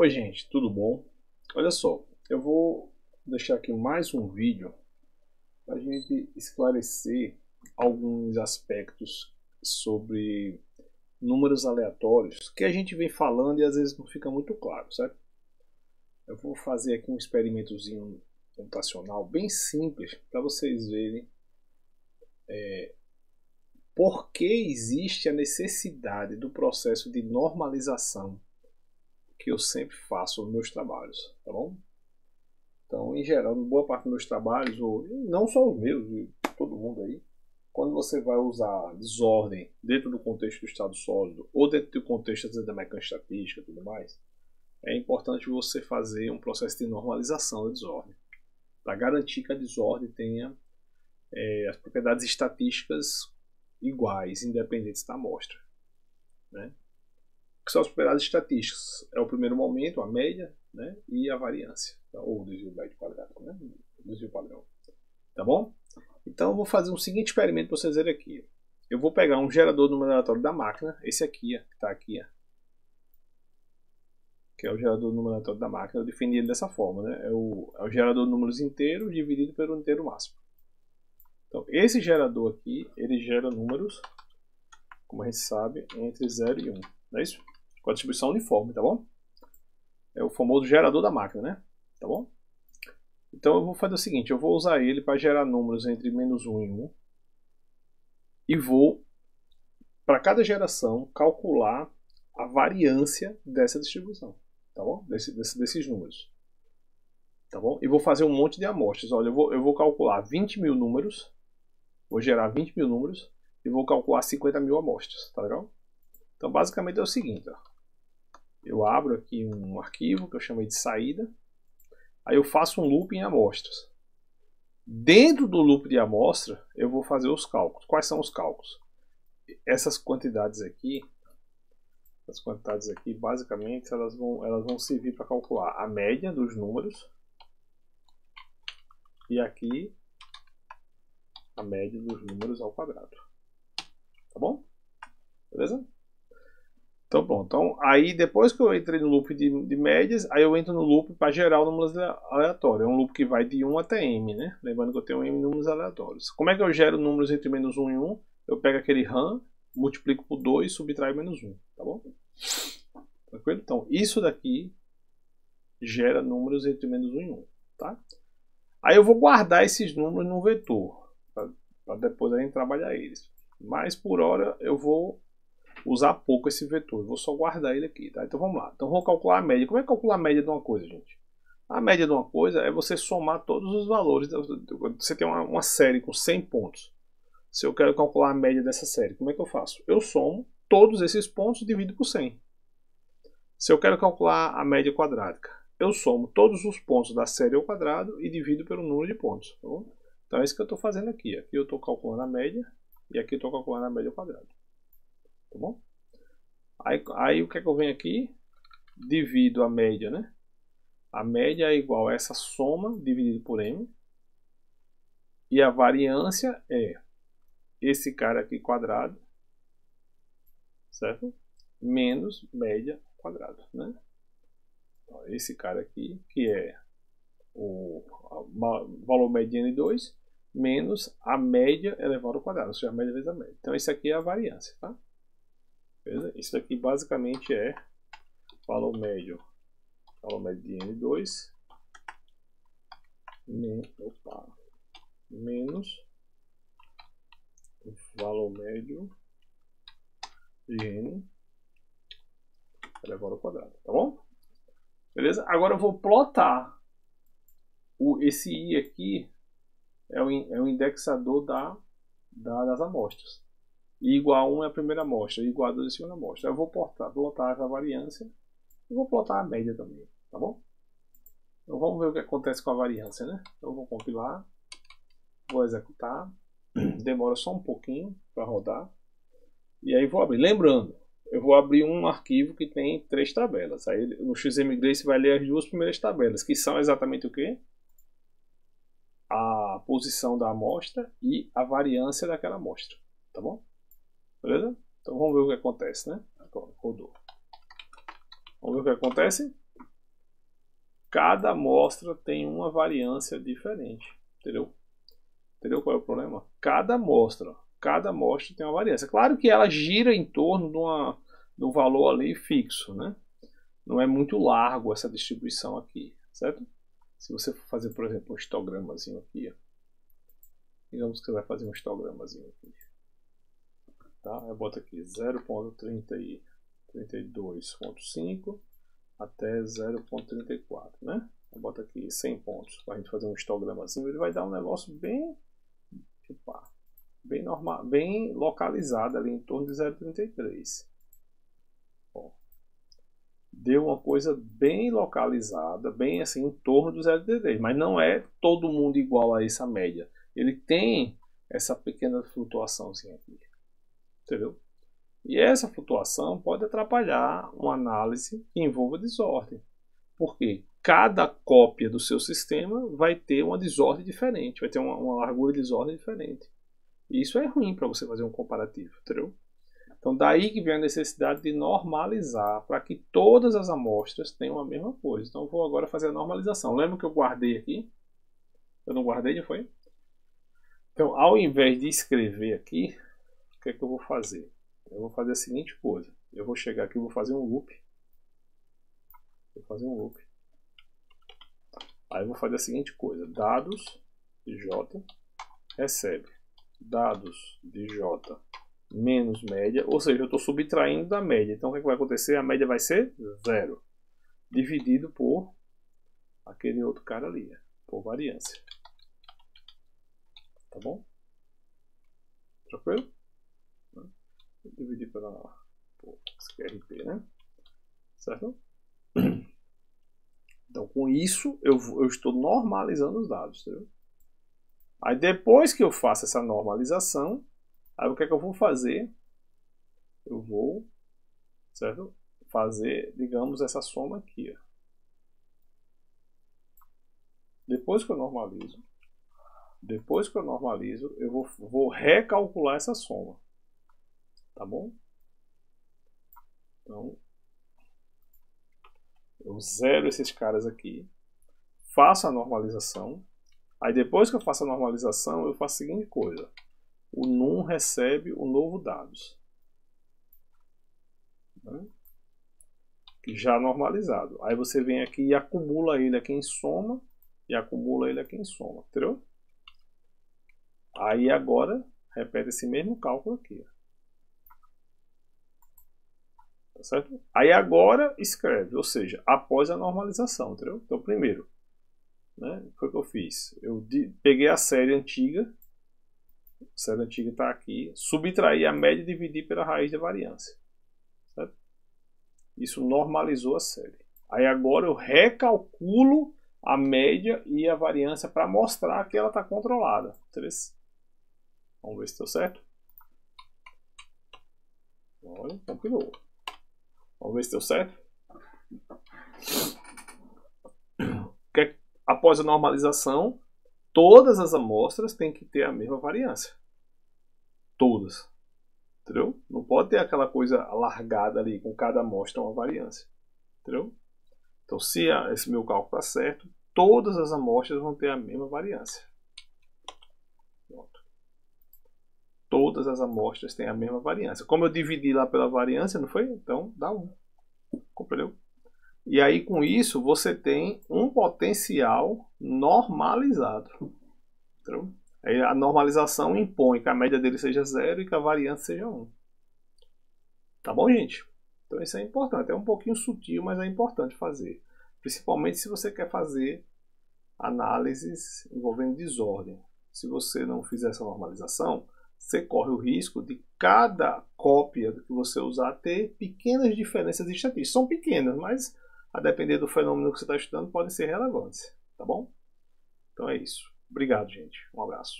Oi gente, tudo bom? Olha só, eu vou deixar aqui mais um vídeo para a gente esclarecer alguns aspectos sobre números aleatórios que a gente vem falando e às vezes não fica muito claro, certo? Eu vou fazer aqui um experimentozinho computacional bem simples para vocês verem por que existe a necessidade do processo de normalização que eu sempre faço nos meus trabalhos, tá bom? Então, em geral, boa parte dos meus trabalhos, ou não só os meus, de todo mundo aí, quando você vai usar desordem dentro do contexto do estado sólido ou dentro do contexto da mecânica estatística e tudo mais, é importante você fazer um processo de normalização da desordem, para garantir que a desordem tenha as propriedades estatísticas iguais, independentes da amostra, né? O que são as propriedades estatísticas? É o primeiro momento, a média, né, e a variância, ou o desvio médio quadrado, né, o desvio padrão. Tá bom? Então eu vou fazer um seguinte experimento para vocês verem aqui. Eu vou pegar um gerador de número aleatório da máquina, esse aqui, que está aqui, que é o gerador de número aleatório da máquina. Eu defini ele dessa forma, né? É o gerador de números inteiros dividido pelo inteiro máximo. Então esse gerador aqui, ele gera números, como a gente sabe, entre 0 e 1. Não é isso? Com a distribuição uniforme, tá bom? É o famoso gerador da máquina, né? Tá bom? Então eu vou fazer o seguinte, eu vou usar ele para gerar números entre menos 1 e 1. E vou, para cada geração, calcular a variância dessa distribuição. Tá bom? Desses números. Tá bom? E vou fazer um monte de amostras. Olha, eu vou calcular 20 mil números. Vou gerar 20 mil números. E vou calcular 50 mil amostras. Tá legal? Então basicamente é o seguinte, ó. Eu abro aqui um arquivo que eu chamei de saída. Aí eu faço um loop em amostras. Dentro do loop de amostra, eu vou fazer os cálculos. Quais são os cálculos? Essas quantidades aqui, basicamente, elas vão servir para calcular a média dos números. E aqui, a média dos números ao quadrado. Tá bom? Beleza? Então pronto, então, aí depois que eu entrei no loop de médias, aí eu entro no loop para gerar o números aleatórios. É um loop que vai de 1 até m, né? Lembrando que eu tenho m números aleatórios. Como é que eu gero números entre menos 1 e 1? Eu pego aquele RAM, multiplico por 2 e subtraio menos 1, tá bom? Tranquilo? Então, isso daqui gera números entre menos 1 e 1, tá? Aí eu vou guardar esses números no vetor, para depois a gente trabalhar eles. Mas por hora eu vou usar pouco esse vetor, eu vou só guardar ele aqui, tá? Então vamos lá. Então vamos calcular a média. Como é que calcular a média de uma coisa, gente? A média de uma coisa é você somar todos os valores. Você tem uma série com 100 pontos. Se eu quero calcular a média dessa série, como é que eu faço? Eu somo todos esses pontos e divido por 100. Se eu quero calcular a média quadrática, eu somo todos os pontos da série ao quadrado e divido pelo número de pontos. Tá bom? Então é isso que eu estou fazendo aqui. Aqui eu estou calculando a média e aqui eu estou calculando a média ao quadrado. Tá bom? Aí o que é que eu venho aqui? Divido a média, né? A média é igual a essa soma dividido por m. E a variância é esse cara aqui quadrado, certo? Menos média quadrado, né? Então, esse cara aqui, que é o valor mediano de 2, menos a média elevado ao quadrado, ou seja, a média vezes a média. Então, isso aqui é a variância, tá? Beleza? Isso aqui basicamente é valor médio de n2 menos o valor médio de n elevado ao quadrado, tá bom? Beleza? Agora eu vou plotar esse i aqui é o indexador das amostras. I igual a 1 é a primeira amostra, I igual a 2 é a segunda amostra. Eu vou plotar essa variância e vou plotar a média também, tá bom? Então vamos ver o que acontece com a variância, né? Então eu vou compilar, vou executar, demora só um pouquinho para rodar. E aí vou abrir. Lembrando, eu vou abrir um arquivo que tem 3 tabelas. Aí no XMGrace vai ler as 2 primeiras tabelas, que são exatamente o quê? A posição da amostra e a variância daquela amostra, tá bom? Beleza? Então vamos ver o que acontece, né? Pronto, rodou. Vamos ver o que acontece? Cada amostra tem uma variância diferente. Entendeu? Entendeu qual é o problema? Cada amostra tem uma variância. Claro que ela gira em torno de um valor ali fixo, né? Não é muito largo essa distribuição aqui, certo? Se você for fazer, por exemplo, um histogramazinho aqui, ó. Digamos que você vai fazer um histogramazinho aqui. Tá? Eu boto aqui 0.32.5 até 0.34, né? Eu boto aqui 100 pontos para a gente fazer um histogramazinho. Ele vai dar um negócio bem, bem normal, bem localizado ali em torno de 0.33. Deu uma coisa bem localizada, bem assim em torno do 0.33, mas não é todo mundo igual a essa média. Ele tem essa pequena flutuaçãozinha aqui, entendeu? E essa flutuação pode atrapalhar uma análise que envolva desordem, porque cada cópia do seu sistema vai ter uma desordem diferente, vai ter uma largura de desordem diferente. E isso é ruim para você fazer um comparativo, entendeu? Então daí que vem a necessidade de normalizar para que todas as amostras tenham a mesma coisa. Então eu vou agora fazer a normalização. Lembra que eu guardei aqui? Eu não guardei, já foi? Então ao invés de escrever aqui, o que é que eu vou fazer? Eu vou fazer a seguinte coisa. Eu vou chegar aqui e vou fazer um loop. Vou fazer um loop. Aí eu vou fazer a seguinte coisa. Dados de J recebe dados de J menos média, ou seja, eu estou subtraindo da média. Então o que vai acontecer? A média vai ser 0, dividido por aquele outro cara ali, por variância. Tá bom? Tranquilo? Vou dividir pela SQRP, né? Certo? Então com isso eu estou normalizando os dados, entendeu? Aí depois que eu faço essa normalização, aí o que é que eu vou fazer? Eu vou, certo? Fazer, digamos, essa soma aqui. Ó. Depois que eu normalizo, eu vou recalcular essa soma. Tá bom? Então, eu zero esses caras aqui, faço a normalização. Aí depois que eu faço a normalização, eu faço a seguinte coisa. O num recebe o novo dados. Né? Já normalizado. Aí você vem aqui e acumula ele aqui em soma. E acumula ele aqui em soma. Entendeu? Aí agora, repete esse mesmo cálculo aqui. Tá certo? Aí agora escreve, ou seja, após a normalização. Entendeu? Então primeiro, né, foi o que eu fiz. Eu peguei a série antiga. A série antiga está aqui. Subtraí a média e dividi pela raiz da variância. Certo? Isso normalizou a série. Aí agora eu recalculo a média e a variância para mostrar que ela está controlada. Vamos ver se deu certo. Olha, compilou. Vamos ver se deu certo. Após a normalização, todas as amostras têm que ter a mesma variância. Todas. Entendeu? Não pode ter aquela coisa alargada ali, com cada amostra uma variância. Entendeu? Então, se esse meu cálculo está certo, todas as amostras vão ter a mesma variância. Pronto. Todas as amostras têm a mesma variância. Como eu dividi lá pela variância, não foi? Então, dá 1. Compreendeu? E aí, com isso, você tem um potencial normalizado. Entendeu? Aí a normalização impõe que a média dele seja 0 e que a variância seja 1. Tá bom, gente? Então isso é importante. É um pouquinho sutil, mas é importante fazer. Principalmente se você quer fazer análises envolvendo desordem. Se você não fizer essa normalização, você corre o risco de cada cópia que você usar ter pequenas diferenças estatísticas. São pequenas, mas a depender do fenômeno que você está estudando, podem ser relevantes. Tá bom? Então é isso. Obrigado, gente. Um abraço.